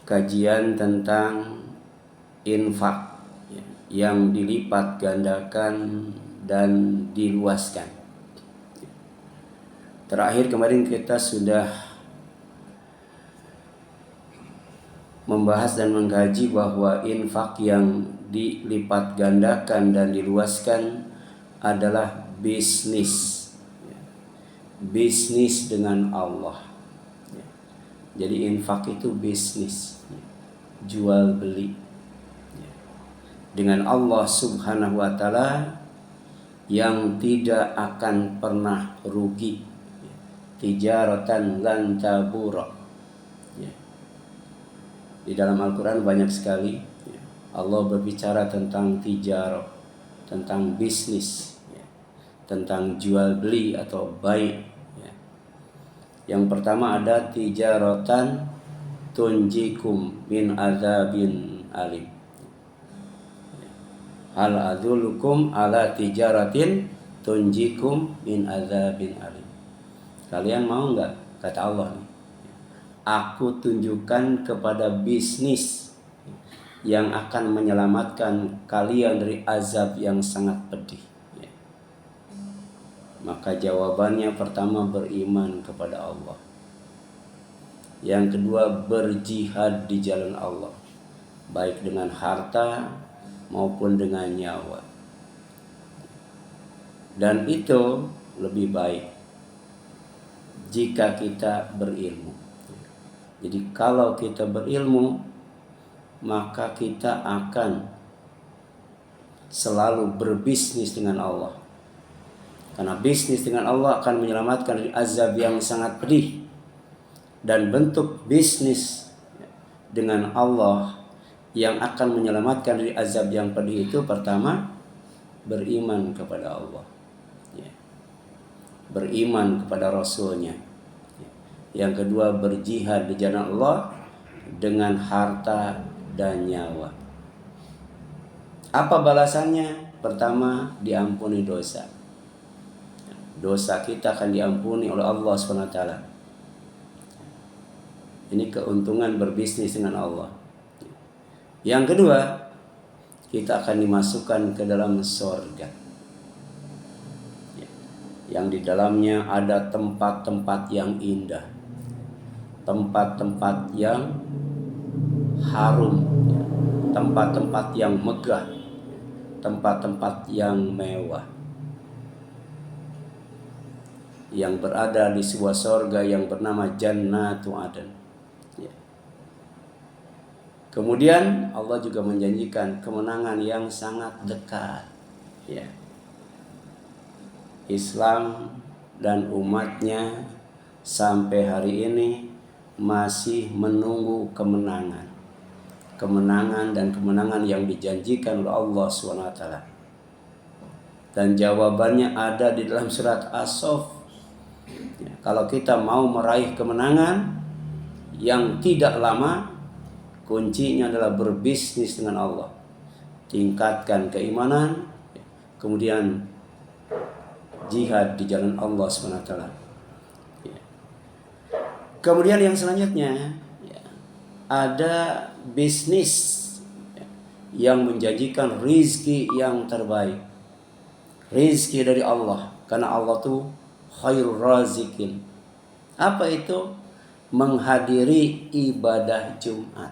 kajian tentang infak yang dilipat gandakan dan diluaskan. Terakhir kemarin kita sudah membahas dan mengkaji bahwa infak yang dilipat gandakan dan diluaskan adalah bisnis dengan Allah. Jadi infak itu bisnis, jual beli dengan Allah Subhanahu wa taala yang tidak akan pernah rugi. Tijaratan lan tabura. Di dalam Al-Quran banyak sekali Allah berbicara tentang tijarah, tentang bisnis, tentang jual beli atau bai. Yang pertama ada tijaratan tunjikum min adzabin alim. Hal adulukum ala tijaratin tunjikum min adzabin alim. Kalian mau enggak? Kata Allah nih. Aku tunjukkan kepada bisnis yang akan menyelamatkan kalian dari azab yang sangat pedih. Maka jawabannya pertama beriman kepada Allah. Yang kedua berjihad di jalan Allah, baik dengan harta maupun dengan nyawa. Dan itu lebih baik jika kita berilmu. Jadi kalau kita berilmu, maka kita akan selalu berbisnis dengan Allah. Karena bisnis dengan Allah akan menyelamatkan dari azab yang sangat pedih. Dan bentuk bisnis dengan Allah yang akan menyelamatkan dari azab yang pedih itu pertama beriman kepada Allah, beriman kepada Rasulnya. Yang kedua berjihad di jalan Allah dengan harta dan nyawa. Apa balasannya? Pertama diampuni dosa. Dosa kita akan diampuni oleh Allah SWT. Ini keuntungan berbisnis dengan Allah. Yang kedua, kita akan dimasukkan ke dalam surga, yang di dalamnya ada tempat-tempat yang indah, tempat-tempat yang harum, tempat-tempat yang megah, tempat-tempat yang mewah, yang berada di sebuah surga yang bernama Jannatu Aden. Kemudian Allah juga menjanjikan kemenangan yang sangat dekat. Islam dan umatnya sampai hari ini masih menunggu kemenangan. Kemenangan dan kemenangan yang dijanjikan oleh Allah SWT. Dan jawabannya ada di dalam surat As-Saff. Kalau kita mau meraih kemenangan yang tidak lama, kuncinya adalah berbisnis dengan Allah. Tingkatkan keimanan, kemudian jihad di jalan Allah SWT. Kemudian yang selanjutnya ada bisnis yang menjanjikan rizki yang terbaik. Rizki dari Allah, karena Allah tuh khairur razikin. Apa itu? Menghadiri ibadah Jumat,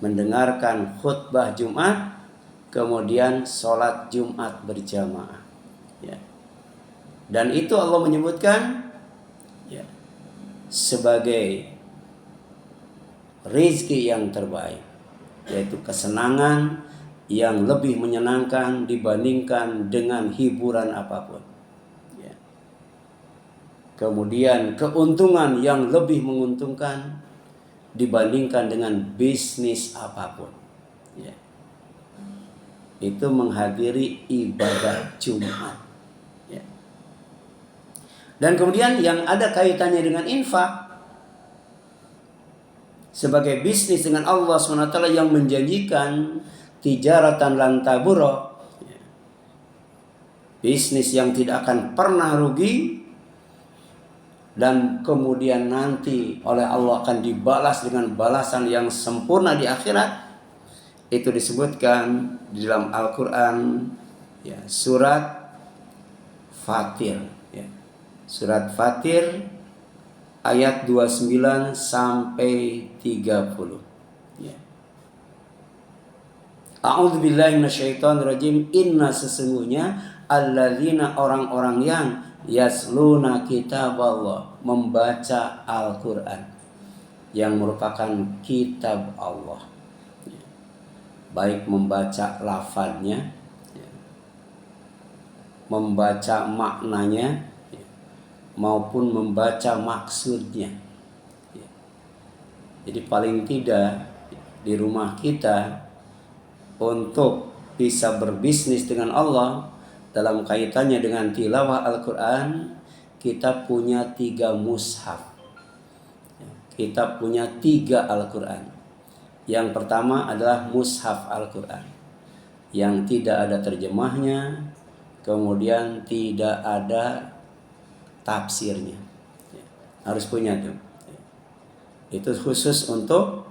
mendengarkan khutbah Jumat, kemudian sholat Jumat berjamaah. Dan itu Allah menyebutkan sebagai rizki yang terbaik, yaitu kesenangan yang lebih menyenangkan dibandingkan dengan hiburan apapun. Kemudian keuntungan yang lebih menguntungkan dibandingkan dengan bisnis apapun. Itu menghadiri ibadah Jumat. Dan kemudian yang ada kaitannya dengan infak sebagai bisnis dengan Allah SWT yang menjanjikan tijaratan lan tabura, bisnis yang tidak akan pernah rugi, dan kemudian nanti oleh Allah akan dibalas dengan balasan yang sempurna di akhirat, itu disebutkan di dalam Al-Quran, ya, surat Fatir, ya. Surat Fatir ayat 29 sampai 30. Ya. A'udzubillahi minasyaitonirrajim. Inna, sesungguhnya, alladzina, orang-orang yang yasluna kitab Allah, membaca Al-Quran yang merupakan kitab Allah, baik membaca lafadznya, membaca maknanya, maupun membaca maksudnya. Jadi paling tidak di rumah kita, untuk bisa berbisnis dengan Allah dalam kaitannya dengan tilawah Al-Quran, kita punya 3 mushaf. Kita punya 3 Al-Quran. Yang pertama adalah mushaf Al-Quran yang tidak ada terjemahnya, kemudian tidak ada tafsirnya. Harus punya tuh. Itu khusus untuk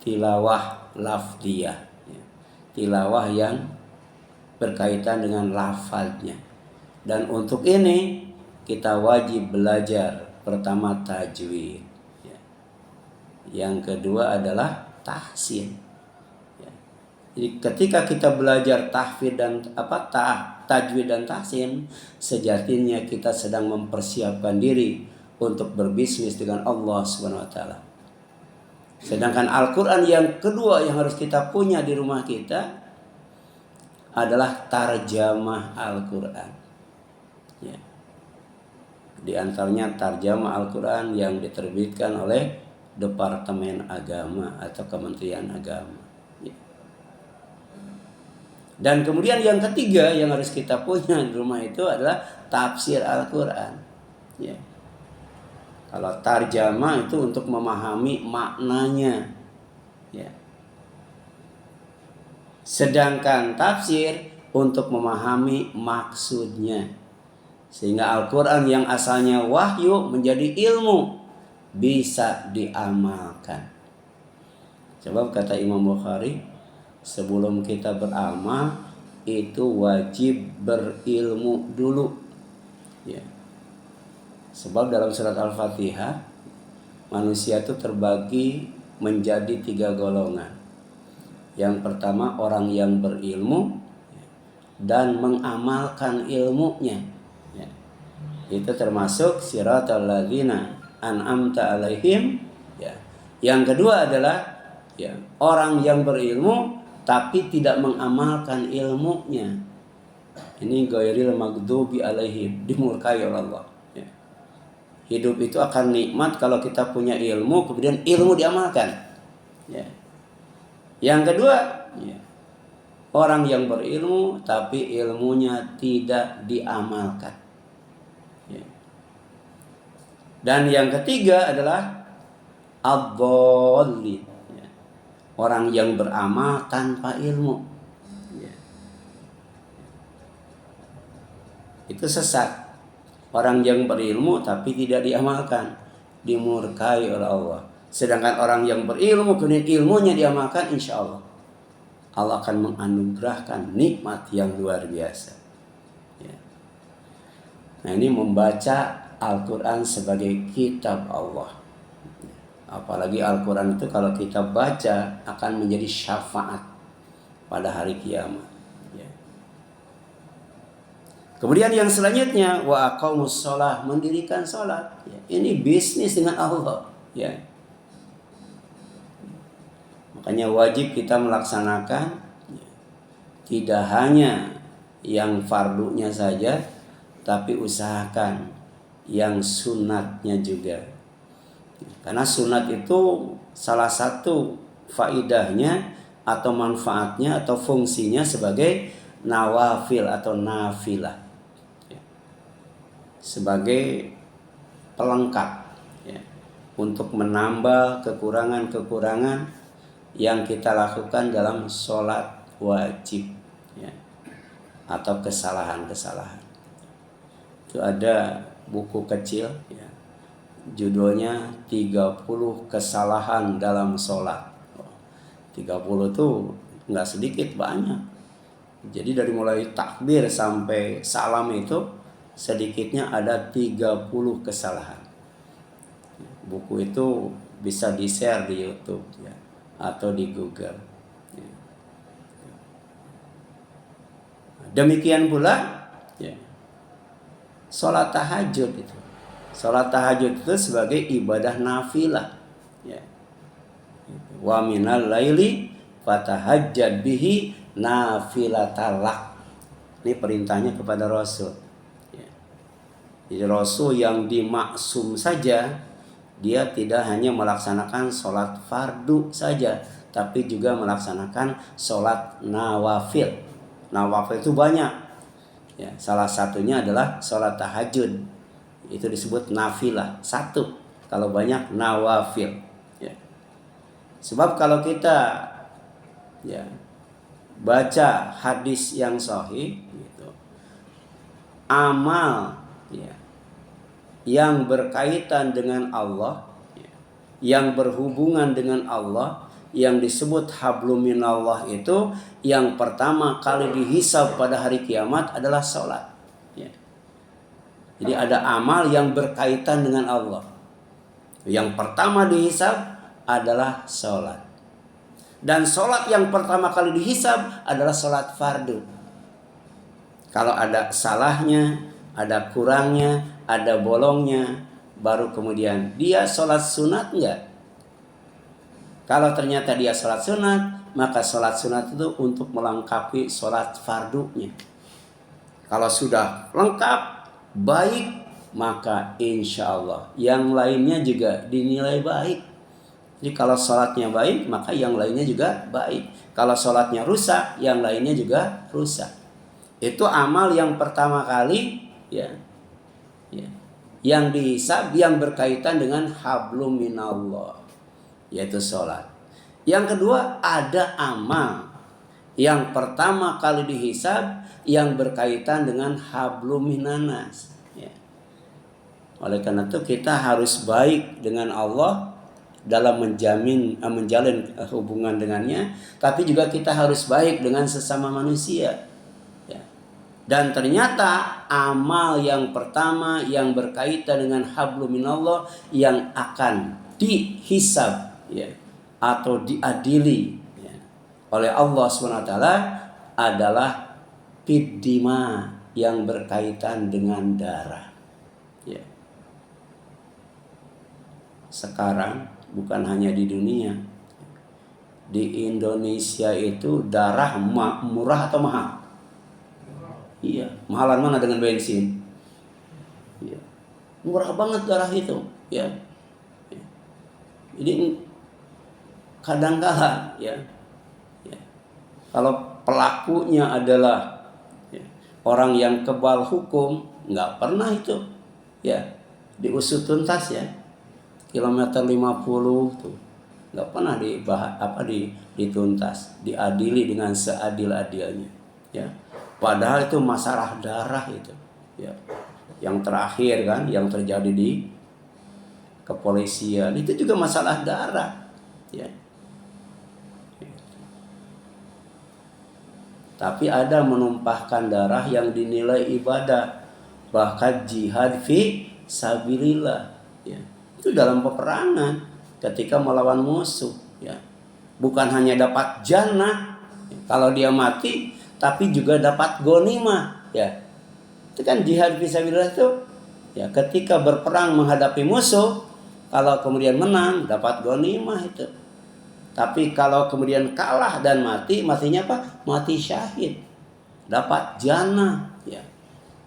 tilawah lafdiyah, tilawah yang berkaitan dengan lafadznya. Dan untuk ini kita wajib belajar pertama tajwid, yang kedua adalah tahsin. Jadi ketika kita belajar tahfidz dan tajwid dan tahsin, sejatinya kita sedang mempersiapkan diri untuk berbisnis dengan Allah Subhanahu wa taala. Sedangkan Al-Quran yang kedua yang harus kita punya di rumah kita adalah tarjamah Al-Quran. Ya. Di antaranya tarjamah Al-Quran yang diterbitkan oleh Departemen Agama atau Kementerian Agama. Ya. Dan kemudian yang ketiga yang harus kita punya di rumah itu adalah tafsir Al-Quran. Ya. Kalau tarjamah itu untuk memahami maknanya, ya. Sedangkan tafsir untuk memahami maksudnya. Sehingga Al-Quran yang asalnya wahyu menjadi ilmu, bisa diamalkan. Sebab kata Imam Bukhari, sebelum kita beramal itu wajib berilmu dulu, ya. Sebab dalam surat Al-Fatihah, manusia itu terbagi menjadi 3 golongan. Yang pertama orang yang berilmu dan mengamalkan ilmunya, ya. Itu termasuk siratal ladzina an'amta alaihim, ya. Yang kedua adalah, ya, orang yang berilmu tapi tidak mengamalkan ilmunya. Ini ghairil maghdubi alaihim, dimurkai oleh Allah. Hidup itu akan nikmat kalau kita punya ilmu, kemudian ilmu diamalkan. Ya. Yang kedua, ya, orang yang berilmu tapi ilmunya tidak diamalkan. Ya. Dan yang ketiga adalah ad-dallin, ya, orang yang beramal tanpa ilmu. Ya. Itu sesat. Orang yang berilmu tapi tidak diamalkan, dimurkai oleh Allah. Sedangkan orang yang berilmu kemudian ilmunya diamalkan, insya Allah Allah akan menganugerahkan nikmat yang luar biasa. Ya. Nah, ini membaca Al-Quran sebagai kitab Allah. Apalagi Al-Quran itu kalau kita baca akan menjadi syafaat pada hari kiamat. Kemudian yang selanjutnya, wa aqamus shalah, mendirikan salat. Ya, ini bisnis dengan Allah, ya. Makanya wajib kita melaksanakan, ya, tidak hanya yang fardunya saja, tapi usahakan yang sunatnya juga. Karena sunat itu salah satu faidahnya atau manfaatnya atau fungsinya sebagai nawafil atau nafilah, sebagai pelengkap, ya, untuk menambah kekurangan-kekurangan yang kita lakukan dalam sholat wajib, ya, atau kesalahan-kesalahan. Itu ada buku kecil ya. Judulnya 30 kesalahan dalam sholat. 30 tuh nggak sedikit, banyak. Jadi dari mulai takbir sampai salam itu sedikitnya ada 30 kesalahan. Buku itu bisa di-share di YouTube ya, atau di Google. Demikian pula ya, sholat tahajud itu. Sholat tahajud itu sebagai ibadah nafilah. Ya. Wa minal laili fatahajjad bihi nafilatalak. Ini perintahnya kepada Rasul. Ya. Jadi Rasul yang dimaksum saja, dia tidak hanya melaksanakan sholat fardu saja, tapi juga melaksanakan sholat nawafil. Nawafil itu banyak. Ya, salah satunya adalah sholat tahajud. Itu disebut nafilah. Satu, kalau banyak nawafil. Ya. Sebab kalau kita ya baca hadis yang sahih, gitu, amal ya, yang berkaitan dengan Allah, ya, yang berhubungan dengan Allah, yang disebut hablum minallah itu, yang pertama kali dihisab pada hari kiamat adalah sholat. Ya. Jadi ada amal yang berkaitan dengan Allah. Yang pertama dihisab adalah sholat. Dan sholat yang pertama kali dihisab adalah sholat fardu. Kalau ada salahnya, ada kurangnya, ada bolongnya, baru kemudian dia sholat sunat enggak? Kalau ternyata dia sholat sunat, maka sholat sunat itu untuk melengkapi sholat fardunya. Kalau sudah lengkap, baik, maka insya Allah yang lainnya juga dinilai baik. Jadi kalau sholatnya baik, maka yang lainnya juga baik. Kalau sholatnya rusak, yang lainnya juga rusak. Itu amal yang pertama kali ya, yang dihisab, yang berkaitan dengan hablum minallah, yaitu sholat. Yang kedua, ada amal yang pertama kali dihisab yang berkaitan dengan hablum minanas. Ya. Oleh karena itu kita harus baik dengan Allah dalam menjalin hubungan dengannya, tapi juga kita harus baik dengan sesama manusia. Ya. Dan ternyata amal yang pertama yang berkaitan dengan hablum minallah yang akan dihisab ya, atau diadili ya, oleh Allah SWT adalah fiddima, yang berkaitan dengan darah. Ya. Sekarang bukan hanya di dunia, di Indonesia itu darah murah atau mahal? Iya, mahalan mana dengan bensin? Iya. Murah banget darah itu, ya. Jadi kadang-kala ya, kalau pelakunya adalah orang yang kebal hukum, nggak pernah itu ya diusut tuntas ya. Kilometer 50 tuh nggak pernah dituntas, diadili dengan seadil-adilnya ya. Padahal itu masalah darah itu ya. Yang terakhir kan yang terjadi di kepolisian itu juga masalah darah ya. Tapi ada menumpahkan darah yang dinilai ibadah, bahkan jihad fi sabilillah ya. Itu dalam peperangan ketika melawan musuh ya. Bukan hanya dapat jannah kalau dia mati, tapi juga dapat ghanimah ya. Itu kan jihad fi sabilillah itu ya, ketika berperang menghadapi musuh, kalau kemudian menang dapat ghanimah itu. Tapi kalau kemudian kalah dan matinya apa? Mati syahid. Dapat jannah ya.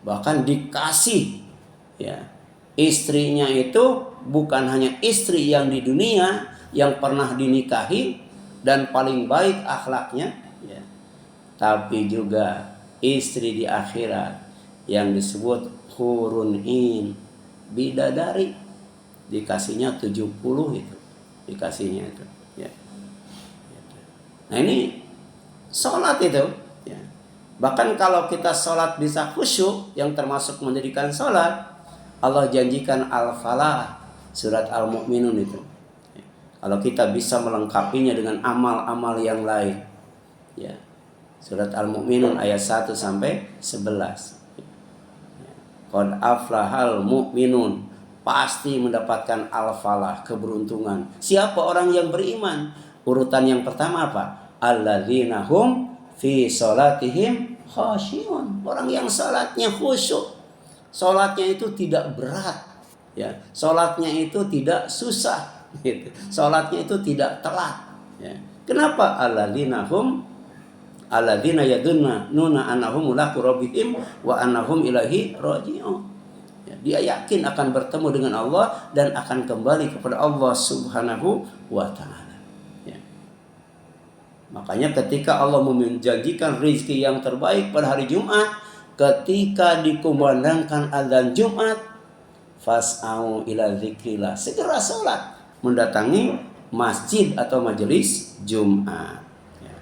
Bahkan dikasih ya. Istrinya itu bukan hanya istri yang di dunia yang pernah dinikahi dan paling baik akhlaknya ya. Tapi juga istri di akhirat yang disebut hurun in, bidadari, dikasihnya 70 itu. Dikasihnya itu ya. Nah ini sholat itu ya. Bahkan kalau kita sholat bisa khusyuk, yang termasuk mendirikan sholat, Allah janjikan al-falah, surat Al-Mu'minun itu. Kalau kita bisa melengkapinya dengan amal-amal yang lain. Ya. Surat Al-Mu'minun ayat 1 sampai 11. Qad aflahal mu'minun, pasti mendapatkan al-falah, keberuntungan. Siapa orang yang beriman? Urutan yang pertama apa? Alladzina hum fi sholatihim khashi'un. Orang yang salatnya khusyuk. Salatnya itu tidak berat, ya. Salatnya itu tidak susah, gitu. Salatnya itu tidak telat, ya. Kenapa? Alladzina yadunnuna annahum mulaqu rabbihim wa annahum ilaihi raji'un. Ya, dia yakin akan bertemu dengan Allah dan akan kembali kepada Allah Subhanahu wa taala. Ya. Makanya ketika Allah menjanjikan rezeki yang terbaik pada hari Jumat, ketika dikumandangkan azan Jumat, fas'au ila dzikrillah, segera salat, mendatangi masjid atau majelis Jumat. Ya.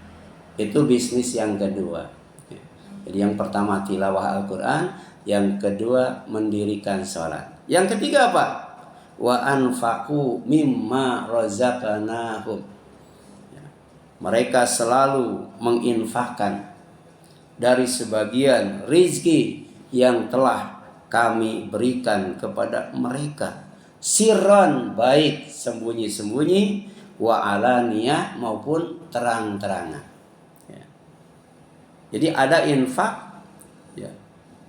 Itu bisnis yang kedua. Ya. Jadi yang pertama tilawah Al-Quran, yang kedua mendirikan salat. Yang ketiga apa? Wa anfaqu mimma razaqnahum. Ya. Mereka selalu menginfakkan dari sebagian rizki yang telah kami berikan kepada mereka, sirran, baik sembunyi-sembunyi, wa alaniyah, maupun terang-terangan. Ya. Jadi ada infak, ya,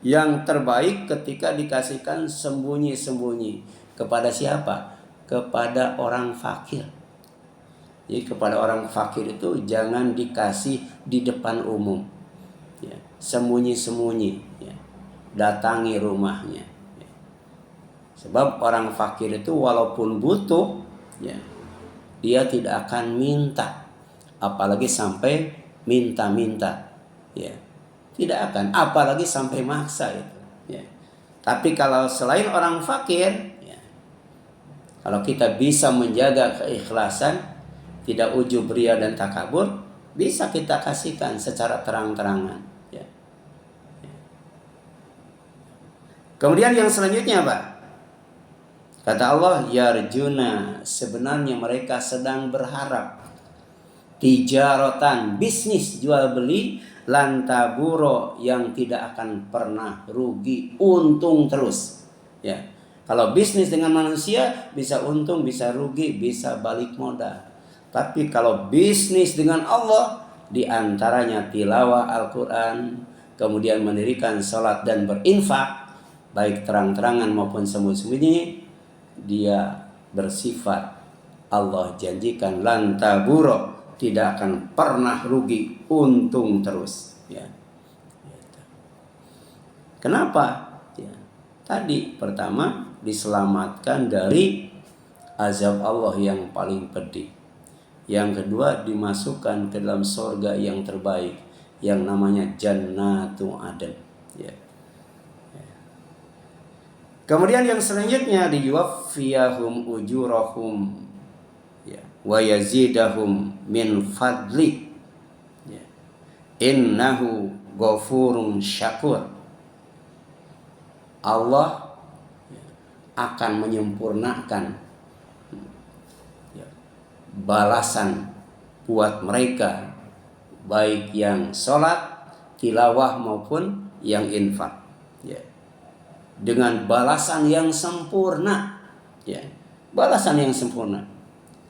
yang terbaik ketika dikasihkan sembunyi-sembunyi. Kepada siapa? Kepada orang fakir. Jadi kepada orang fakir itu jangan dikasih di depan umum, ya, sembunyi-sembunyi, ya, datangi rumahnya, ya. Sebab orang fakir itu walaupun butuh, ya, dia tidak akan minta, apalagi sampai minta-minta, ya, tidak akan, apalagi sampai maksa itu, ya. Tapi kalau selain orang fakir, ya, kalau kita bisa menjaga keikhlasan, tidak ujub, ria dan takabur, bisa kita kasihkan secara terang-terangan. Ya. Kemudian yang selanjutnya apa? Kata Allah, yarjuna, sebenarnya mereka sedang berharap, tijaratan, bisnis jual beli, lantaburo, yang tidak akan pernah rugi, untung terus. Ya. Kalau bisnis dengan manusia bisa untung, bisa rugi, bisa balik modal. Tapi kalau bisnis dengan Allah, diantaranya tilawah Al-Quran, kemudian mendirikan salat dan berinfak, baik terang-terangan maupun sembunyi-sembunyi, dia bersifat Allah janjikan lantaburo, tidak akan pernah rugi, untung terus. Ya. Kenapa? Ya. Tadi pertama diselamatkan dari azab Allah yang paling pedih. Yang kedua dimasukkan ke dalam surga yang terbaik, yang namanya Jannatu Aden. Ya. Kemudian yang selanjutnya diyuwaffiyahum ujurahum, ya, wa yazidahum min fadli, ya, innahu ghafurun syakur. Allah, ya, akan menyempurnakan, ya, balasan buat mereka, baik yang sholat, tilawah maupun yang infak, ya, dengan balasan yang sempurna, ya, balasan yang sempurna,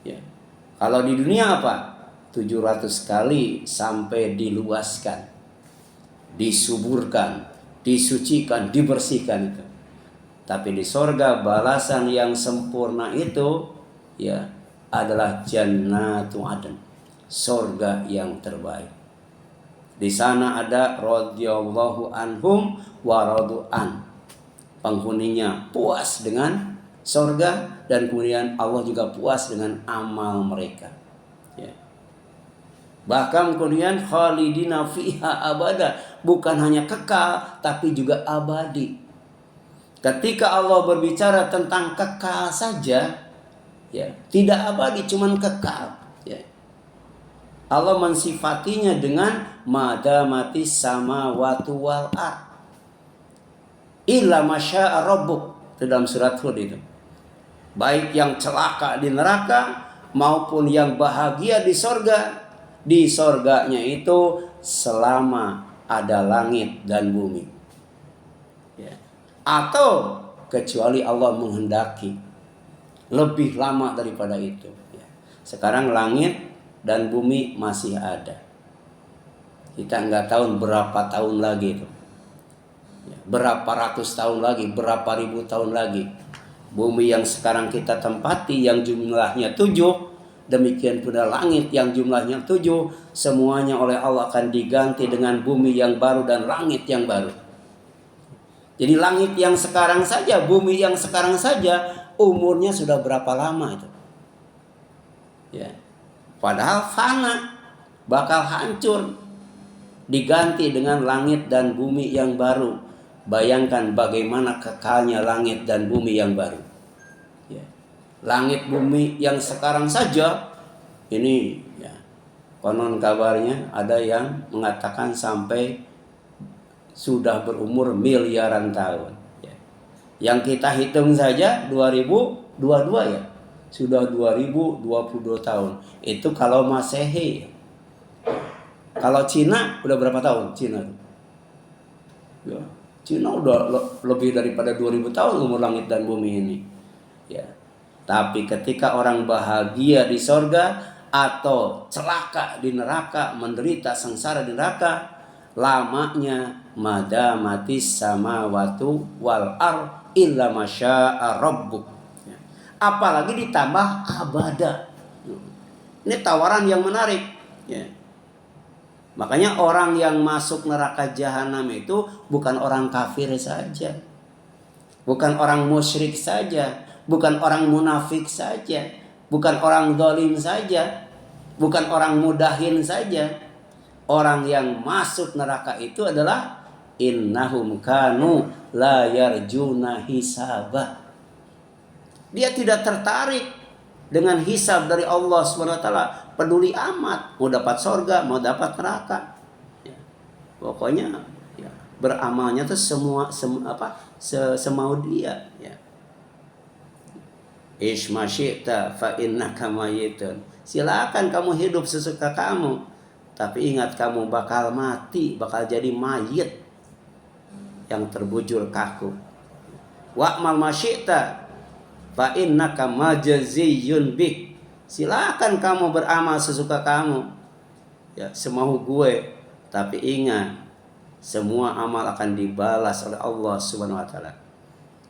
ya. Kalau di dunia apa? 700 kali sampai diluaskan, disuburkan, disucikan, dibersihkan itu. Tapi di sorga balasan yang sempurna itu, ya, adalah Jannatu Aden, sorga yang terbaik. Di sana ada radhiyallahu anhum wa radu'an, penghuninya puas dengan sorga, dan kemudian Allah juga puas dengan amal mereka. Ya. Bahkan kemudian khalidina fiha abada, bukan hanya kekal tapi juga abadi. Ketika Allah berbicara tentang kekal saja, ya, tidak abadi, cuman kekal. Ya. Allah mensifatinya dengan madamatis samawati wal ard illa masya'a rabbuk, Itu dalam surat Hud itu. Baik yang celaka di neraka maupun yang bahagia di sorga. Di sorganya itu selama ada langit dan bumi. Ya. Atau kecuali Allah menghendaki lebih lama daripada itu. Ya. Sekarang langit dan bumi masih ada. Kita nggak tahu berapa tahun lagi itu. Ya. Berapa ratus tahun lagi, berapa ribu tahun lagi. Bumi yang sekarang kita tempati yang jumlahnya 7, demikian pula langit yang jumlahnya 7, semuanya oleh Allah akan diganti dengan bumi yang baru dan langit yang baru. Jadi langit yang sekarang saja, bumi yang sekarang saja, umurnya sudah berapa lama itu? Ya. Padahal fana, bakal hancur. Diganti dengan langit dan bumi yang baru. Bayangkan bagaimana kekalnya langit dan bumi yang baru. Ya. Langit bumi yang sekarang saja ini ya, konon kabarnya ada yang mengatakan sampai sudah berumur miliaran tahun. Ya. Yang kita hitung saja 2022 ya, sudah 2022 tahun. Itu kalau Masehi. Kalau Cina udah berapa tahun? Cina ya, Cina udah lebih daripada 2000 tahun umur langit dan bumi ini. Ya. Tapi ketika orang bahagia di sorga atau celaka di neraka, menderita sengsara di neraka, lamanya madamatis samawatu wal ar illa masya'a rabbuk. Ya. Apalagi ditambah abada. Ini tawaran yang menarik. Ya. Makanya orang yang masuk neraka jahanam itu bukan orang kafir saja. Bukan orang musyrik saja. Bukan orang munafik saja. Bukan orang zalim saja. Bukan orang mudahin saja. Orang yang masuk neraka itu adalah innahum kanu la yarjuna hisaba. Dia tidak tertarik dengan hisab dari Allah SWT. Peduli amat mau dapat sorga, mau dapat neraka. Ya. Pokoknya ya, beramalnya tuh semau dia. Ya. Ishma syi'ta fa innaka mayitun. Silakan kamu hidup sesuka kamu, tapi ingat kamu bakal mati, bakal jadi mayit yang terbujur kaku. Wa'mal masyi'ta fa innaka majziyun bik. Silakan kamu beramal sesuka kamu, ya semau gue, tapi ingat semua amal akan dibalas oleh Allah Subhanahu wa taala.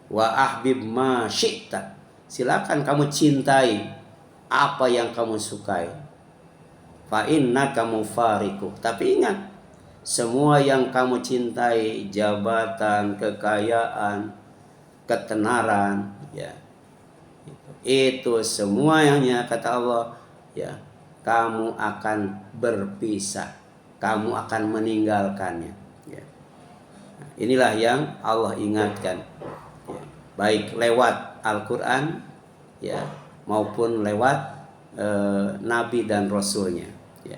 Wa ahbib ma syi'ta. Silakan kamu cintai apa yang kamu sukai. Fa innaka mufariqu. Tapi ingat, semua yang kamu cintai, jabatan, kekayaan, ketenaran, ya, itu semuanya kata Allah, ya, kamu akan berpisah, kamu akan meninggalkannya. Ya. Inilah yang Allah ingatkan, ya, baik lewat Al-Quran, ya, maupun lewat Nabi dan Rasulnya. Ya.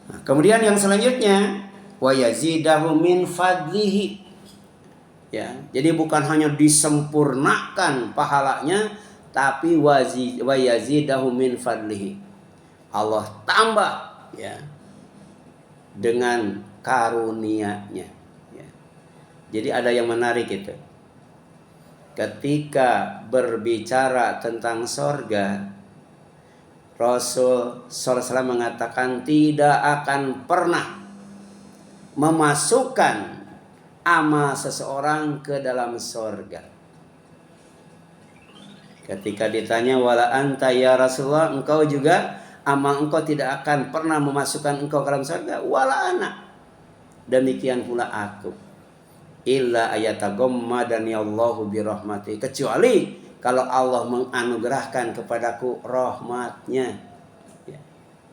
Nah, kemudian yang selanjutnya, wa yazidahu min fadlihi. Ya, jadi bukan hanya disempurnakan pahalanya, tapi wa yazidahu min fadlihi. Allah tambah, ya, dengan karunia-Nya. Ya. Jadi ada yang menarik itu. Ketika berbicara tentang sorga, Rasul SAW mengatakan tidak akan pernah memasukkan amal seseorang ke dalam sorga. Ketika ditanya, wala anta ya Rasulullah, engkau juga amal engkau tidak akan pernah memasukkan engkau ke dalam sorga. Wala ana, demikian pula aku. Illa ayatagommadani Allahu birahmati, kecuali kalau Allah menganugerahkan kepadaku rahmatnya. Ya.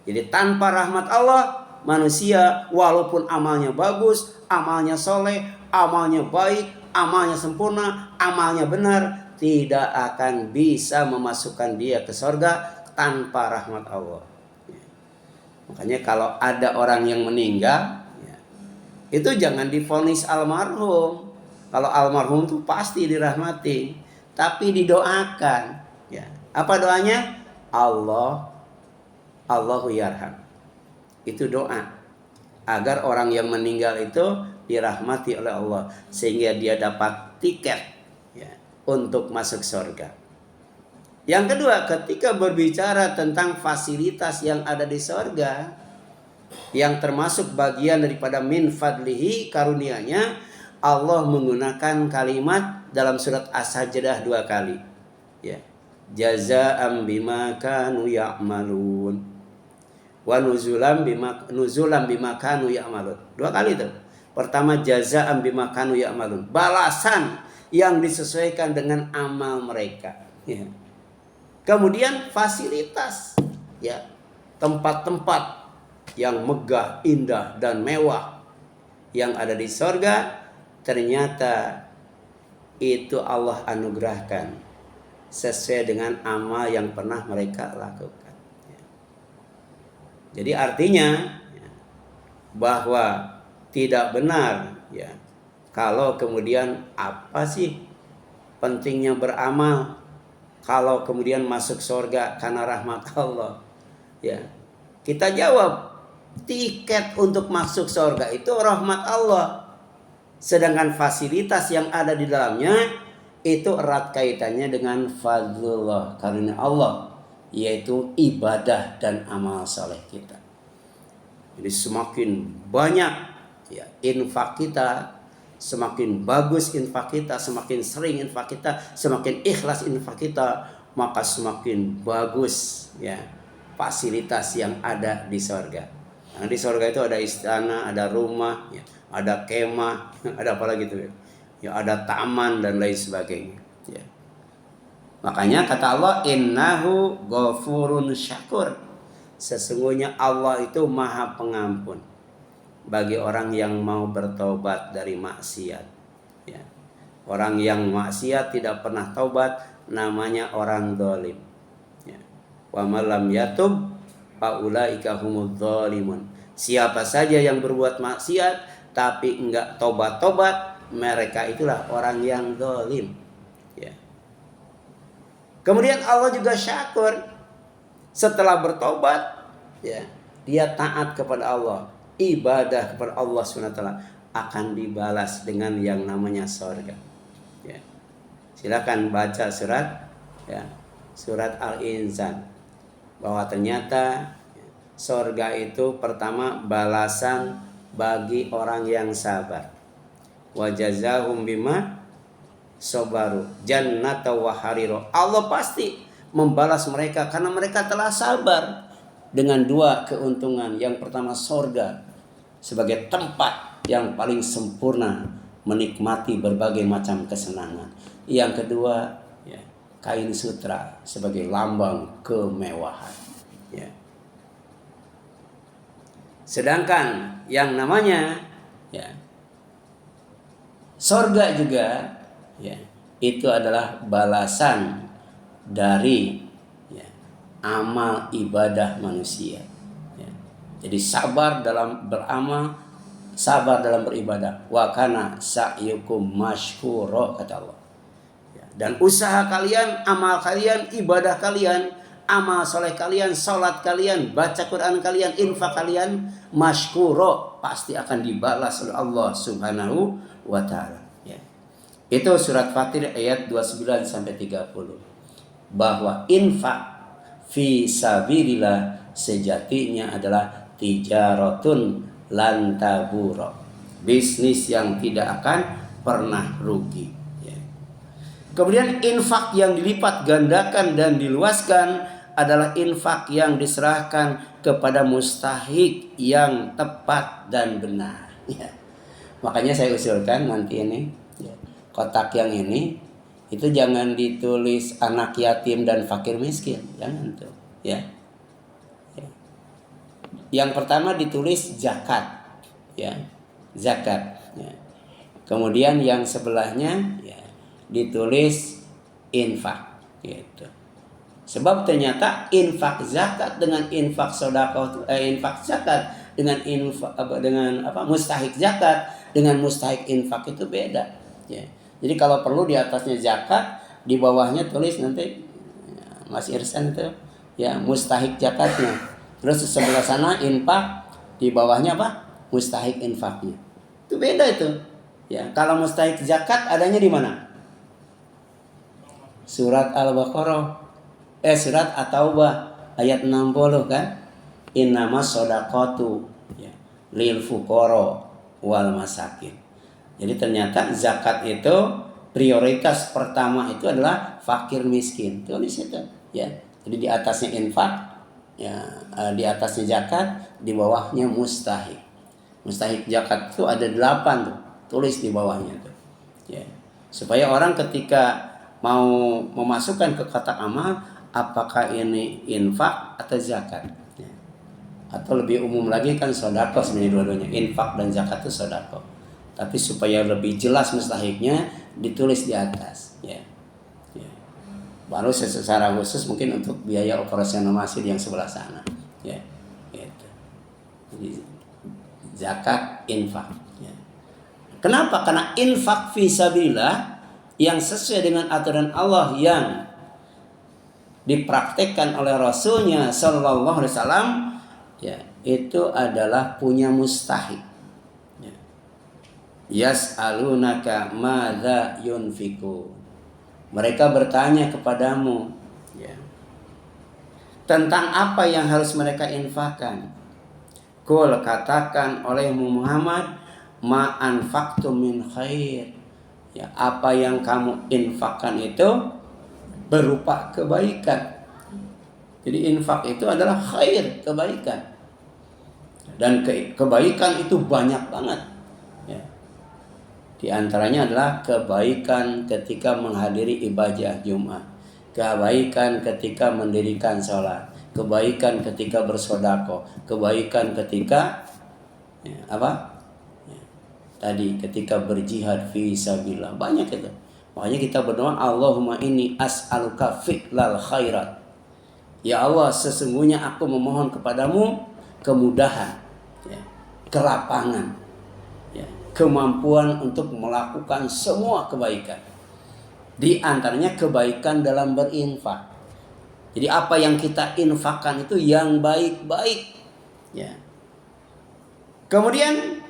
Jadi tanpa rahmat Allah, manusia walaupun amalnya bagus, amalnya soleh, amalnya baik, amalnya sempurna, amalnya benar, tidak akan bisa memasukkan dia ke surga tanpa rahmat Allah. Ya. Makanya kalau ada orang yang meninggal, ya, itu jangan divonis almarhum. Kalau almarhum tuh pasti dirahmati, tapi didoakan. Ya. Apa doanya? Allahu yarham. Itu doa agar orang yang meninggal itu dirahmati oleh Allah sehingga dia dapat tiket ya, untuk masuk surga. Yang kedua, ketika berbicara tentang fasilitas yang ada di surga, yang termasuk bagian daripada min fadlihi, karunia-Nya, Allah menggunakan kalimat dalam surat As-Sajdah 2 kali. Ya. Jazaa'an bima kanu ya'malun wa nuzulan bima kanu ya'malun. 2 kali itu. Pertama, jazaa'an bima kanu ya'malun, balasan yang disesuaikan dengan amal mereka. Ya. Kemudian fasilitas, ya, tempat-tempat yang megah, indah dan mewah yang ada di surga, ternyata itu Allah anugerahkan sesuai dengan amal yang pernah mereka lakukan. Jadi artinya bahwa tidak benar ya kalau kemudian apa sih pentingnya beramal kalau kemudian masuk surga karena rahmat Allah. Ya, kita jawab, tiket untuk masuk surga itu rahmat Allah. Sedangkan fasilitas yang ada di dalamnya itu erat kaitannya dengan fadlullah, karunia Allah, yaitu ibadah dan amal saleh kita. Jadi semakin banyak ya infak kita, semakin bagus infak kita, semakin sering infak kita, semakin ikhlas infak kita, maka semakin bagus ya fasilitas yang ada di surga. Nah, di surga itu ada istana, ada rumah, ya, ada kemah, ada apa lagi tuh ya, ada taman dan lain sebagainya. Ya. Makanya kata Allah, innahu ghafurun syakur. Sesungguhnya Allah itu maha pengampun bagi orang yang mau bertobat dari maksiat. Ya. Orang yang maksiat tidak pernah taubat namanya orang zalim. Ya. Wa man lam yatub faulaika humudz zalimun. Siapa saja yang berbuat maksiat tapi enggak tobat-tobat, mereka itulah orang yang zalim. Ya. Kemudian Allah juga syakur. Setelah bertobat, ya, dia taat kepada Allah, ibadah kepada Allah SWT, akan dibalas dengan yang namanya surga. Ya. Silakan baca surat ya, surat Al-Insan, bahwa ternyata surga itu pertama balasan bagi orang yang sabar. Wa jazahum bima sabaru jannata wa hariro. Allah pasti membalas mereka karena mereka telah sabar dengan 2 keuntungan. Yang pertama surga sebagai tempat yang paling sempurna menikmati berbagai macam kesenangan. Yang kedua ya, kain sutra sebagai lambang kemewahan. Ya. Sedangkan yang namanya ya surga juga ya, itu adalah balasan dari ya, amal ibadah manusia. Ya. Jadi sabar dalam beramal, sabar dalam beribadah. Wa kana sa'yukum mashkura, kata Allah. Ya. Dan usaha kalian, amal kalian, ibadah kalian, amal soleh kalian, salat kalian, baca Quran kalian, infak kalian, mashkuro, pasti akan dibalas oleh Allah Subhanahu wa ta'ala. Ya. Itu surat Fatir ayat 29 sampai 30. Bahwa infak fi sabilillah sejatinya adalah tijaratun lan tabura, bisnis yang tidak akan pernah rugi. Ya. Kemudian infak yang dilipat gandakan dan diluaskan adalah infak yang diserahkan kepada mustahik yang tepat dan benar. Ya. Makanya saya usulkan nanti ini ya, kotak yang ini itu jangan ditulis anak yatim dan fakir miskin, jangan tuh. Ya. Ya. Yang pertama ditulis zakat, ya, zakat. Ya. Kemudian yang sebelahnya ya, ditulis infak, gitu. Sebab ternyata infak zakat dengan infak sedekah, infak zakat dengan infak dengan mustahik zakat dengan mustahik infak itu beda. Ya. Jadi kalau perlu di atasnya zakat, di bawahnya tulis nanti Mas Irsan itu ya mustahik zakatnya. Terus di sebelah sana infak, di bawahnya apa? Mustahik infaknya. Itu beda itu. Ya, kalau mustahik zakat adanya di mana? Surat Al-Baqarah. Surat At-Taubah ayat 60 kan? Innamas shadaqatu ya, lil fuqara wal masakin. Jadi ternyata zakat itu prioritas pertama itu adalah fakir miskin. Tulis itu ya. Jadi di atasnya infak, ya, di atasnya zakat, di bawahnya mustahik. Mustahik zakat itu ada 8 tuh. Tulis di bawahnya tuh. Ya. Supaya orang ketika mau memasukkan ke kotak amal, apakah ini infak atau zakat? Ya. Atau lebih umum lagi kan sedekah sebenarnya dua-duanya. Infak dan zakat itu sedekah. Tapi supaya lebih jelas mustahiknya ditulis di atas. Ya. Ya. Baru secara khusus mungkin untuk biaya operasional masjid yang sebelah sana. Ya. Gitu. Jadi zakat, infak. Ya. Kenapa? Karena infak fisabilillah yang sesuai dengan aturan Allah yang dipraktekkan oleh Rasulnya Sallallahu Alaihi Wasallam, ya, itu adalah punya mustahik. Ya. Yas'alunaka madza yunfiku. Mereka bertanya kepadamu, ya, tentang apa yang harus mereka infakkan. Qul, katakan oleh Muhammad, ma anfaqtum min khair. Ya, apa yang kamu infakkan itu berupa kebaikan. Jadi infak itu adalah khair, kebaikan. Dan kebaikan itu banyak banget. Ya. Di antaranya adalah kebaikan ketika menghadiri ibadah Jumat, kebaikan ketika mendirikan sholat, kebaikan ketika bersedekah, kebaikan ketika ya, apa? Tadi ketika berjihad fi sabilillah, banyak itu. Makanya kita berdoa, Allahumma inni as'aluka fi'lal khairat. Ya Allah, sesungguhnya aku memohon kepadamu kemudahan, ya, kelapangan, ya, kemampuan untuk melakukan semua kebaikan. Di antaranya kebaikan dalam berinfak. Jadi apa yang kita infakkan itu yang baik-baik. Ya. Kemudian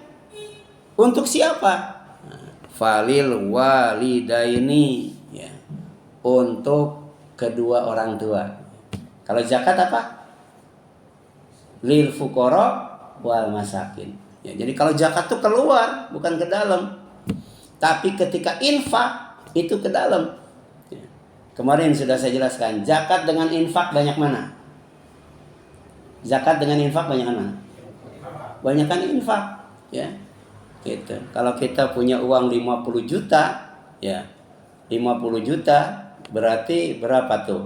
untuk siapa? Falil walidaini, ya, untuk kedua orang tua. Kalau zakat apa? Lil fuqara wal masakin. Ya, jadi kalau zakat itu keluar, bukan ke dalam. Tapi ketika infak itu ke dalam. Ya. Kemarin sudah saya jelaskan, zakat dengan infak banyak mana? Zakat dengan infak banyak mana? Banyakan infak, ya. Gitu. Kalau kita punya uang 50 juta, ya 50 juta berarti berapa tuh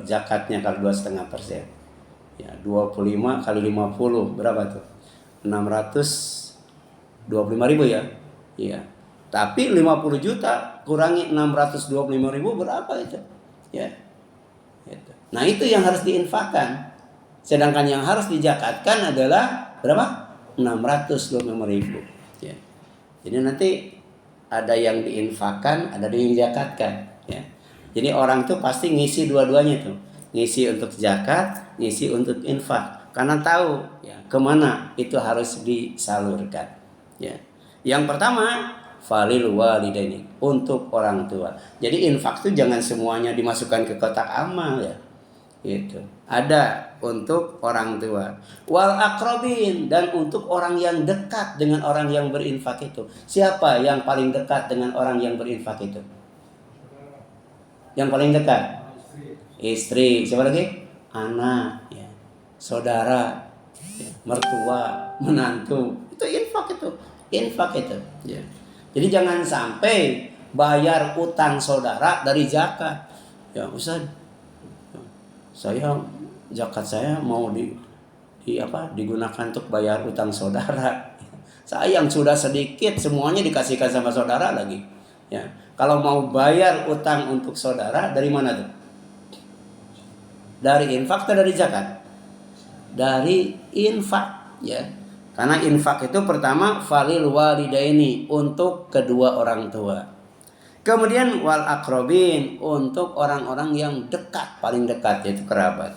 zakatnya kalau 2,5%? Ya 25 kali 50 berapa tuh? 625.000 ya. Iya. Tapi 50 juta kurangi 625.000 berapa itu? Ya. Gitu. Nah itu yang harus diinfakkan. Sedangkan yang harus dizakatkan adalah berapa? 625.000. Ya. Jadi nanti ada yang diinfakkan, ada yang dizakatkan. Ya. Jadi orang tuh pasti ngisi dua-duanya tuh, ngisi untuk zakat, ngisi untuk infak, karena tahu ya kemana itu harus disalurkan. Ya. Yang pertama, falil walidaini, untuk orang tua. Jadi infak tuh jangan semuanya dimasukkan ke kotak amal ya. Gitu. Ada untuk orang tua, wal akrobin, dan untuk orang yang dekat dengan orang yang berinfak itu. Siapa yang paling dekat dengan orang yang berinfak itu? Yang paling dekat? Istri. Siapa lagi? Anak, ya. Saudara, ya. Mertua, menantu. Itu infak itu. Infak itu. Ya. Jadi jangan sampai bayar utang saudara dari zakat. Ya Ustaz, saya zakat saya mau digunakan untuk bayar utang saudara. Saya yang sudah sedikit semuanya dikasihkan sama saudara lagi. Ya, kalau mau bayar utang untuk saudara dari mana tuh? Dari infak atau dari zakat? Dari infak, ya. Karena infak itu pertama falil walidaini, untuk kedua orang tua. Kemudian wal akrobin, untuk orang-orang yang dekat, paling dekat, yaitu kerabat.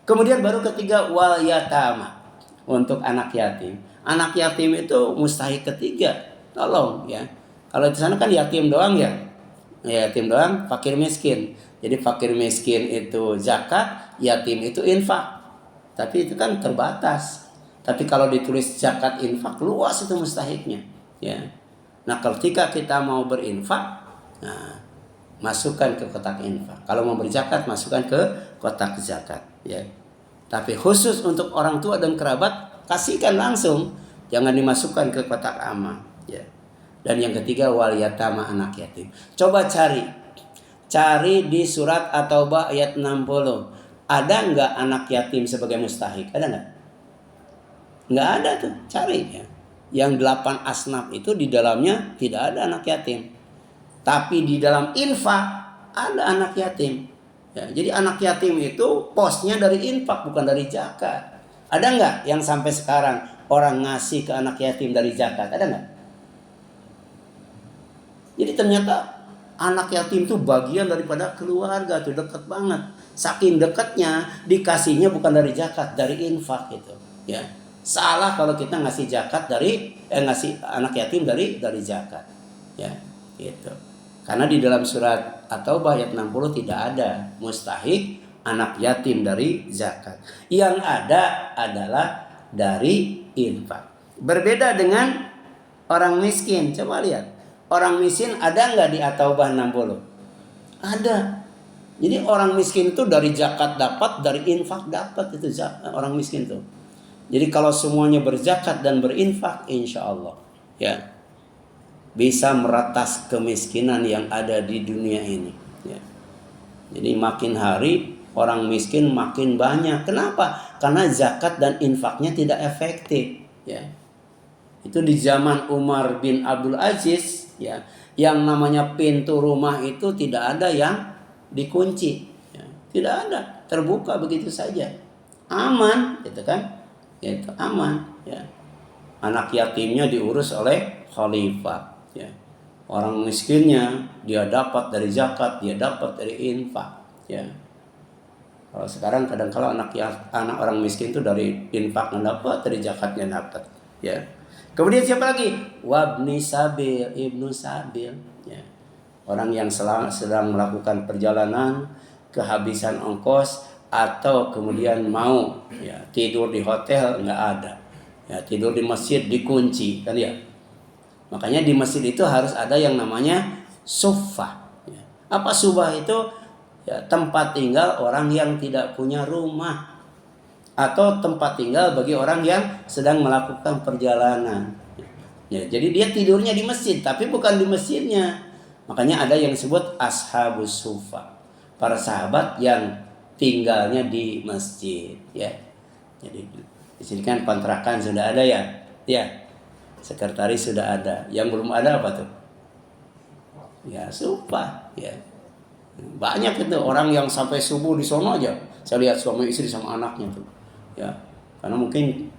Kemudian baru ketiga wal yatama, untuk anak yatim. Anak yatim itu mustahik ketiga. Tolong ya. Kalau di sana kan yatim doang ya. Yatim doang, fakir miskin. Jadi fakir miskin itu zakat, yatim itu infak. Tapi itu kan terbatas. Tapi kalau ditulis zakat infak, luas itu mustahiknya. Ya. Nah, ketika kita mau berinfak, nah, masukkan ke kotak infak. Kalau mau berzakat, masukkan ke kotak zakat. Ya. Tapi khusus untuk orang tua dan kerabat, kasihkan langsung. Jangan dimasukkan ke kotak amal. Ya. Dan yang ketiga, wal yatama, anak yatim. Coba cari di surat At-Taubah ayat 60. Ada nggak anak yatim sebagai mustahik? Ada nggak? Nggak ada tuh, cari ya. Yang 8 asnaf itu di dalamnya tidak ada anak yatim. Tapi di dalam infak ada anak yatim. Ya, jadi anak yatim itu posnya dari infak, bukan dari zakat. Ada nggak yang sampai sekarang orang ngasih ke anak yatim dari zakat? Ada nggak? Jadi ternyata anak yatim itu bagian daripada keluarga tuh, dekat banget. Saking dekatnya dikasihnya bukan dari zakat, dari infak gitu. Ya. Salah kalau kita ngasih zakat ngasih anak yatim dari zakat. Ya, gitu. Karena di dalam surat At-Taubah ayat 60 tidak ada mustahik anak yatim dari zakat. Yang ada adalah dari infak. Berbeda dengan orang miskin. Coba lihat. Orang miskin ada nggak di At-Taubah 60? Ada. Jadi orang miskin itu dari zakat dapat, dari infak dapat, itu orang miskin tuh. Jadi kalau semuanya berzakat dan berinfak, insya Allah ya bisa meratas kemiskinan yang ada di dunia ini. Ya. Jadi makin hari orang miskin makin banyak. Kenapa? Karena zakat dan infaknya tidak efektif. Ya. Itu di zaman Umar bin Abdul Aziz, ya, yang namanya pintu rumah itu tidak ada yang dikunci. Ya. Tidak ada, terbuka begitu saja. Aman, gitu kan? Yaitu aman, ya. Anak yatimnya diurus oleh khalifah, ya. Orang miskinnya dia dapat dari zakat, dia dapat dari infak, ya. Kalau sekarang kadang-kala anak orang miskin itu dari infaknya dapat, dari zakatnya dapat, ya. Kemudian siapa lagi? Wabni sabil, ibnu sabil, ya. Orang yang sedang melakukan perjalanan, kehabisan ongkos, atau kemudian mau ya tidur di hotel, nggak ada, ya tidur di masjid dikunci kan ya. Makanya di masjid itu harus ada yang namanya suffah. Ya. Apa suffah itu? Ya, tempat tinggal orang yang tidak punya rumah, atau tempat tinggal bagi orang yang sedang melakukan perjalanan. Ya, jadi dia tidurnya di masjid, tapi bukan di masjidnya. Makanya ada yang disebut ashabus suffah, para sahabat yang tinggalnya di masjid, ya. Jadi di sini kan kontrakan sudah ada ya, ya. Sekretaris sudah ada. Yang belum ada apa tuh? Ya sumpah, ya. Banyak itu orang yang sampai subuh di sono aja. Saya lihat suami istri sama anaknya tuh, ya. Karena mungkin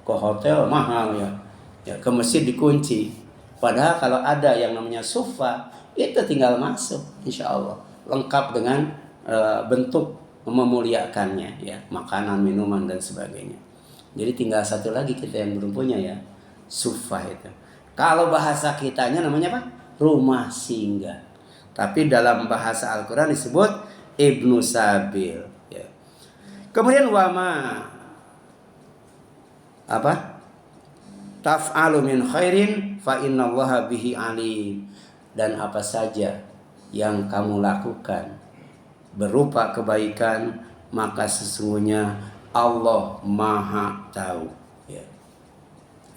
ke hotel mahal ya, ya ke masjid dikunci. Padahal kalau ada yang namanya sufa, itu tinggal masuk, insya Allah lengkap dengan bentuk memuliakannya, ya, makanan, minuman dan sebagainya. Jadi tinggal satu lagi kita yang belum punya, ya, sufah itu. Kalau bahasa kitanya namanya apa? Rumah singgah. Tapi dalam bahasa Al-Quran disebut ibnu sabil. Ya. Kemudian wama apa? Taf'alu min khairin fa innallaha bihi alim. Dan apa saja yang kamu lakukan berupa kebaikan, maka sesungguhnya Allah Maha tahu. Ya.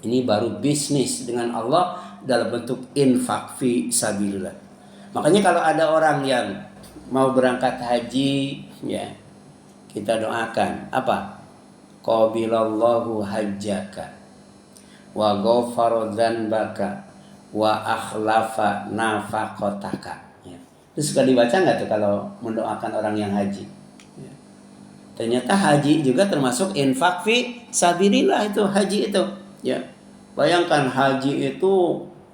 Ini baru bisnis dengan Allah dalam bentuk infak fi sabilillah. Makanya kalau ada orang yang mau berangkat haji, ya, kita doakan apa? Qabilallahu hajjaka wa ghafara dzanbaka wa akhlafa nafaqataka. Itu suka dibaca nggak tuh kalau mendoakan orang yang haji? Ya. Ternyata haji juga termasuk infak fi sabilillah, itu haji itu. Ya. Bayangkan haji itu,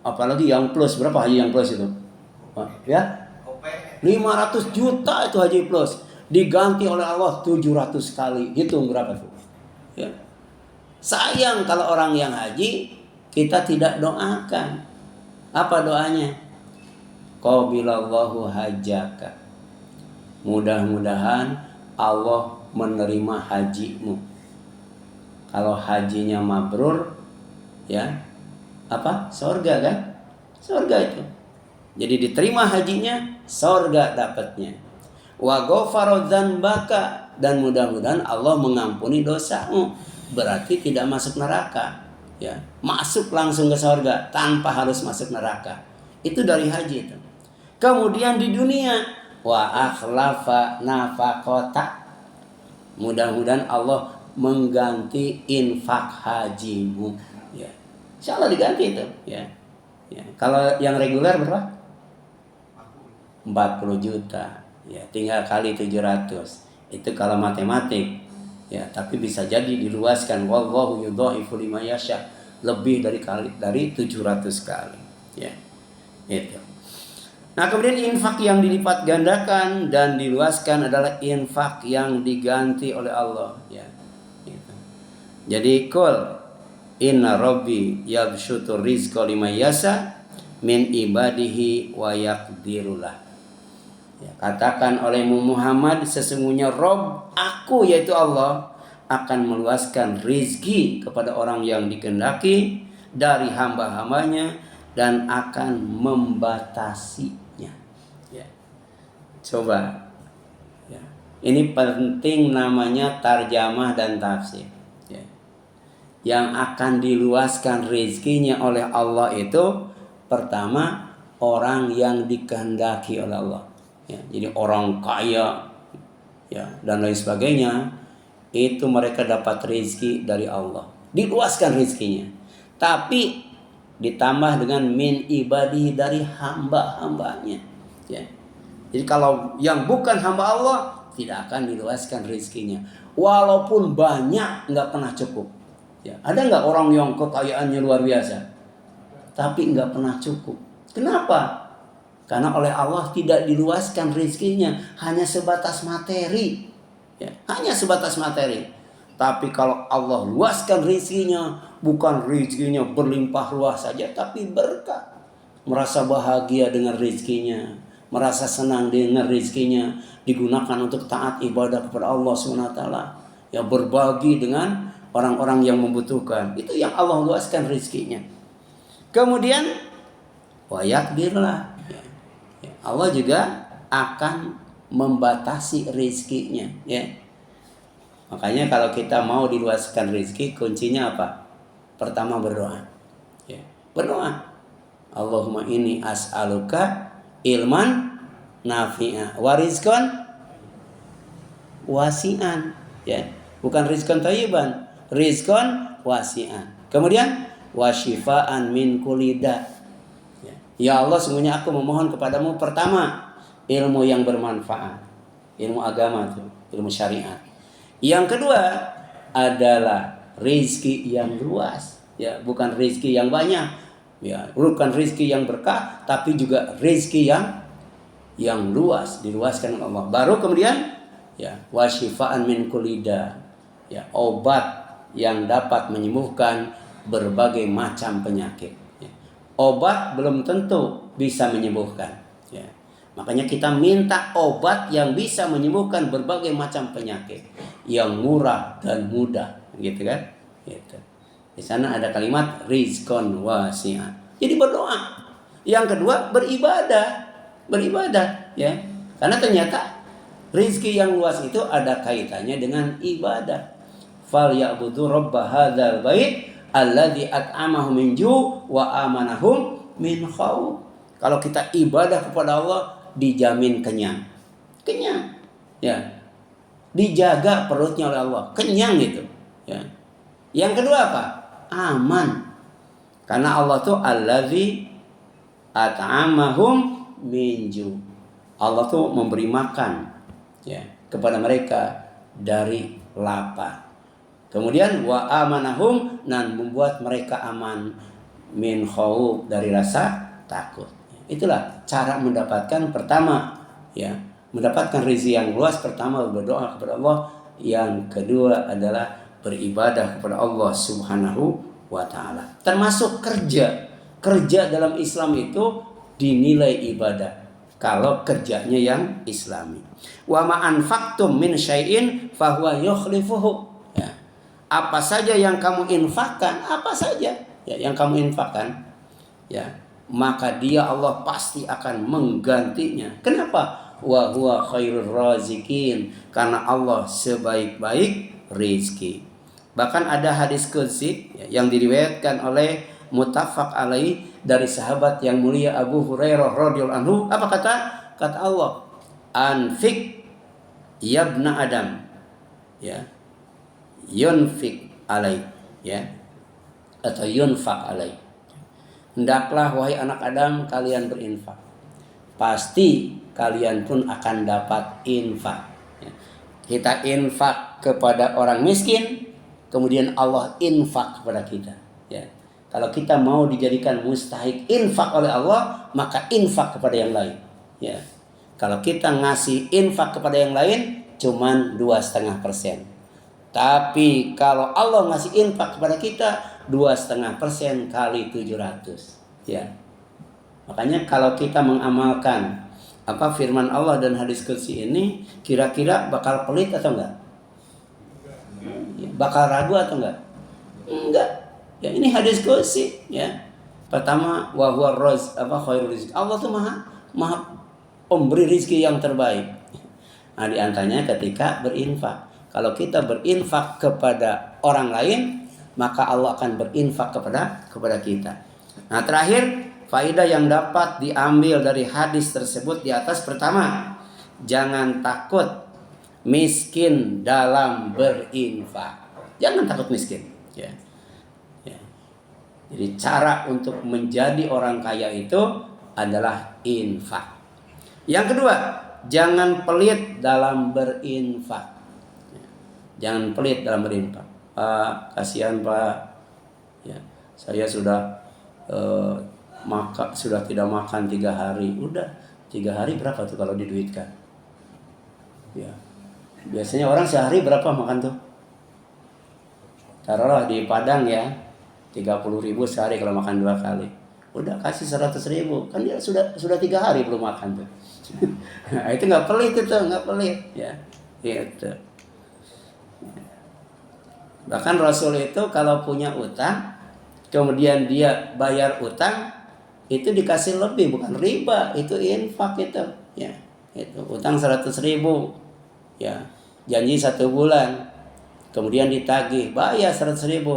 apalagi yang plus, berapa haji yang plus itu? Ya. 500 juta itu haji plus. Diganti oleh Allah 700 kali. Hitung berapa tuh? Ya. Sayang kalau orang yang haji kita tidak doakan. Apa doanya? Qabilallahu hajjaka. Mudah-mudahan Allah menerima hajimu. Kalau hajinya mabrur, ya apa? Surga kan? Surga itu. Jadi diterima hajinya, surga dapatnya. Wa ghafara dzanbaka, dan mudah-mudahan Allah mengampuni dosamu. Berarti tidak masuk neraka. Ya, masuk langsung ke surga tanpa harus masuk neraka. Itu dari haji itu. Kemudian di dunia, wa akhlafa nafaqata. Mudah-mudahan Allah mengganti infak hajimu. Ya. Insyaallah diganti itu, ya. Ya. Kalau yang reguler berapa? 40 juta. Ya, tinggal kali 700. Itu kalau matematik. Ya, tapi bisa jadi diluaskan, wallahu yudhaifu liman yasha, lebih dari 700 kali. Ya. Itu. Nah, kemudian infak yang dilipat gandakan dan diluaskan adalah infak yang diganti oleh Allah, ya. Gitu. Jadi qul inna rabbi yabsutur rizqa liman yasha min ibadihi wa yaqdirulah. Ya, katakan olehmu Muhammad, sesungguhnya Rob aku yaitu Allah akan meluaskan rizki kepada orang yang dikehendaki dari hamba-hambanya dan akan membatasinya. Ya. Coba, ya. Ini penting, namanya tarjamah dan tafsir. Ya. Yang akan diluaskan rizkinya oleh Allah itu pertama orang yang dikehendaki oleh Allah. Ya, jadi orang kaya, ya, dan lain sebagainya, itu mereka dapat rezeki dari Allah, diluaskan rezekinya. Tapi ditambah dengan min ibadi, dari hamba-hambanya. Ya. Jadi kalau yang bukan hamba Allah tidak akan diluaskan rezekinya, walaupun banyak nggak pernah cukup. Ya. Ada nggak orang yang kekayaannya luar biasa, tapi nggak pernah cukup? Kenapa? Karena oleh Allah tidak diluaskan rezekinya, hanya sebatas materi. Ya, hanya sebatas materi. Tapi kalau Allah luaskan rezekinya, bukan rezekinya berlimpah ruah saja, tapi berkah. Merasa bahagia dengan rezekinya, merasa senang dengan rezekinya, digunakan untuk taat ibadah kepada Allah SWT. Ya, berbagi dengan orang-orang yang membutuhkan. Itu yang Allah luaskan rezekinya. Kemudian wa yakbirlah. Allah juga akan membatasi rezekinya, ya. Makanya kalau kita mau diluaskan rezeki, kuncinya apa? Pertama berdoa. Ya. Berdoa. Allahumma inni as'aluka ilman nafi'a wa rizqan wasi'an. Ya. Bukan rizqan thayyiban, rizqan wasi'an. Kemudian wa syifaan min kulli da'. Ya Allah, sungguhnya aku memohon kepadamu pertama ilmu yang bermanfaat, ilmu agama itu, ilmu syariat. Yang kedua adalah rezeki yang luas, ya, bukan rezeki yang banyak, ya, bukan rezeki yang berkah, tapi juga rezeki yang luas, diluaskan oleh Allah. Baru kemudian, ya, wasyifaan min kulida, ya, obat yang dapat menyembuhkan berbagai macam penyakit. Obat belum tentu bisa menyembuhkan. Ya. Makanya kita minta obat yang bisa menyembuhkan berbagai macam penyakit, yang murah dan mudah, gitu kan? Gitu. Di sana ada kalimat rizqon wasi'an. Jadi berdoa. Yang kedua beribadah, ya. Karena ternyata rizki yang luas itu ada kaitannya dengan ibadah. Fal ya'budu rabb hadzal bait alladzi at'amahum min ju' wa amanahum min khauf. Kalau kita ibadah kepada Allah, dijamin kenyang. Kenyang. Ya. Dijaga perutnya oleh Allah, kenyang gitu, ya. Yang kedua apa? Aman. Karena Allah tuh allazi at'amahum min ju'. Allah tuh memberi makan, ya, kepada mereka dari lapar. Kemudian wa amanahum, dan membuat mereka aman min khauf, dari rasa takut. Itulah cara mendapatkan, pertama ya, mendapatkan rezeki yang luas. Pertama berdoa kepada Allah, yang kedua adalah beribadah kepada Allah Subhanahu wa taala. Termasuk kerja. Kerja dalam Islam itu dinilai ibadah kalau kerjanya yang islami. Wa ma anfaqtum min syai'in fahuwa yukhlifuhu. Ya. Apa saja yang kamu infakkan, apa saja ya yang kamu infakkan, ya, maka dia Allah pasti akan menggantinya. Kenapa? Wa huwa khairur razikin, karena Allah sebaik-baik rizki. Bahkan ada hadis qudsi ya, yang diriwayatkan oleh muttafaq alaih dari sahabat yang mulia Abu Hurairah radhiyallahu anhu. Apa kata? Kata Allah, anfik yabna Adam, ya, yunfik alaih, ya, atau yunfak alaih. Hendaklah wahai anak Adam, kalian berinfak, pasti kalian pun akan dapat infak. Kita infak kepada orang miskin, kemudian Allah infak kepada kita. Ya. Kalau kita mau dijadikan mustahik infak oleh Allah, maka infak kepada yang lain. Ya. Kalau kita ngasih infak kepada yang lain, cuman 2,5%. Tapi kalau Allah ngasih infak kepada kita, 2,5% kali 700. Ya. Makanya kalau kita mengamalkan apa firman Allah dan hadis qudsi ini, kira-kira bakal pelit atau enggak? Bakal ragu atau enggak? Enggak. Ya, ini hadis qudsi, ya. Pertama, wa huwa khairul rizq. Allah tuh maha pemberi rezeki yang terbaik. Nah, di antaranya ketika berinfak. Kalau kita berinfak kepada orang lain, maka Allah akan berinfak kepada kita. Nah, terakhir, faedah yang dapat diambil dari hadis tersebut di atas, pertama, jangan takut miskin dalam berinfak. Jangan takut miskin. Ya. Ya. Jadi cara untuk menjadi orang kaya itu adalah infak. Yang kedua, jangan pelit dalam berinfak. Jangan pelit dalam berinfak. Pak, kasihan Pak. Ya, saya sudah sudah tidak makan 3 hari. Udah, 3 hari berapa tuh kalau diduitkan? Ya. Biasanya orang sehari berapa makan tuh? Taruhlah di Padang ya, 30.000 sehari kalau makan 2 kali. Udah kasih 100.000, kan dia sudah 3 hari belum makan tuh. Nah, itu nggak pelit, itu nggak pelit ya. Gitu. Bahkan Rasul itu kalau punya utang, kemudian dia bayar utang, itu dikasih lebih, bukan riba, itu infak itu, ya. Itu utang 100.000, ya, janji 1 bulan, kemudian ditagih, bayar 100.000,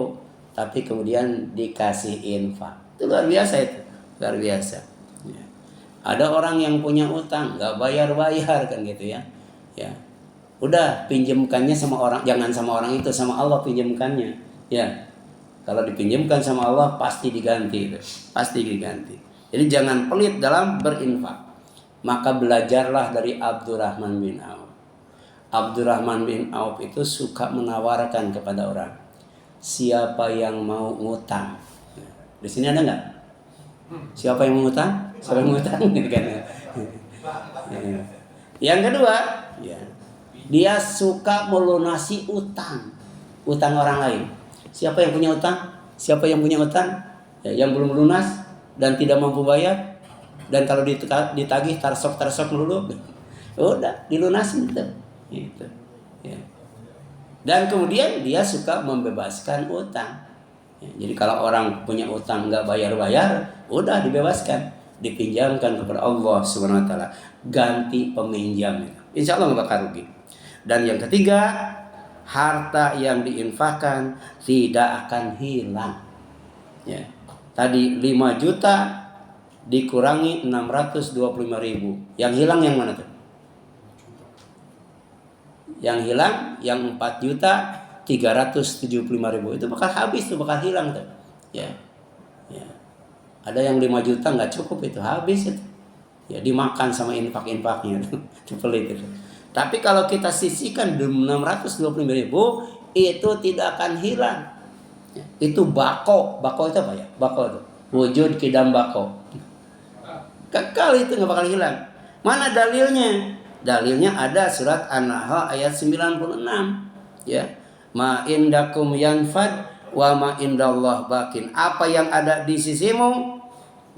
tapi kemudian dikasih infak. Itu luar biasa itu, luar biasa. Ya. Ada orang yang punya utang, nggak bayar kan gitu ya, ya. Udah pinjamkannya sama orang, jangan sama orang itu, sama Allah pinjamkannya. Ya. Kalau dipinjamkan sama Allah pasti diganti itu. Pasti diganti. Jadi jangan pelit dalam berinfak. Maka belajarlah dari Abdurrahman bin Auf. Abdurrahman bin Auf itu suka menawarkan kepada orang, siapa yang mau ngutang. Di sini ada enggak? Siapa yang mau ngutang? Siapa yang mau ngutang? Yang kedua, ya, dia suka melunasi utang orang lain. Siapa yang punya utang? Siapa yang punya utang? Ya, yang belum lunas dan tidak mampu bayar, dan kalau ditagih tarsok dulu, udah dilunasin itu. Ya. Dan kemudian dia suka membebaskan utang. Ya, jadi kalau orang punya utang nggak bayar, udah dibebaskan, dipinjamkan kepada Allah Subhanahu Wa Taala, ganti peminjam. Insya Allah nggak bakal rugi. Dan yang ketiga, harta yang diinfakkan tidak akan hilang. Ya. Tadi 5 juta dikurangi 625.000. Yang hilang yang mana tuh? Yang hilang yang 4.375.000 itu bakal habis tuh, bakal hilang tuh. Ya. Ya. Ada yang 5 juta nggak cukup, itu habis itu. Ya, dimakan sama infak-infaknya itu pelit itu. Tapi kalau kita sisihkan 625.000, itu tidak akan hilang. Ya, itu bako itu apa ya? Bako itu wujud kidam bako, kekal, itu nggak bakal hilang. Mana dalilnya? Dalilnya ada surat An-Nahl ayat 96. Ya, ma indakum yanfad wa ma indallah bakin. Apa yang ada di sisimu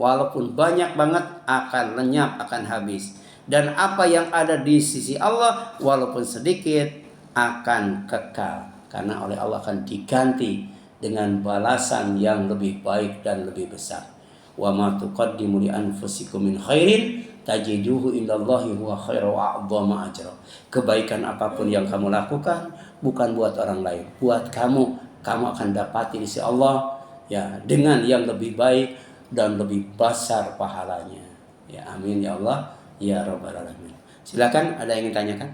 walaupun banyak banget akan lenyap, akan habis. Dan apa yang ada di sisi Allah walaupun sedikit akan kekal, karena oleh Allah akan diganti dengan balasan yang lebih baik dan lebih besar. Wa ma tuqaddimu li anfusikum min khairin tajiduhu indallahi huwa khairu wa a'dhama ajra. Kebaikan apapun yang kamu lakukan bukan buat orang lain, buat kamu akan dapati di sisi Allah ya dengan yang lebih baik dan lebih besar pahalanya. Ya amin ya Allah ya rabbal alamin. Silakan, ada yang ingin tanyakan?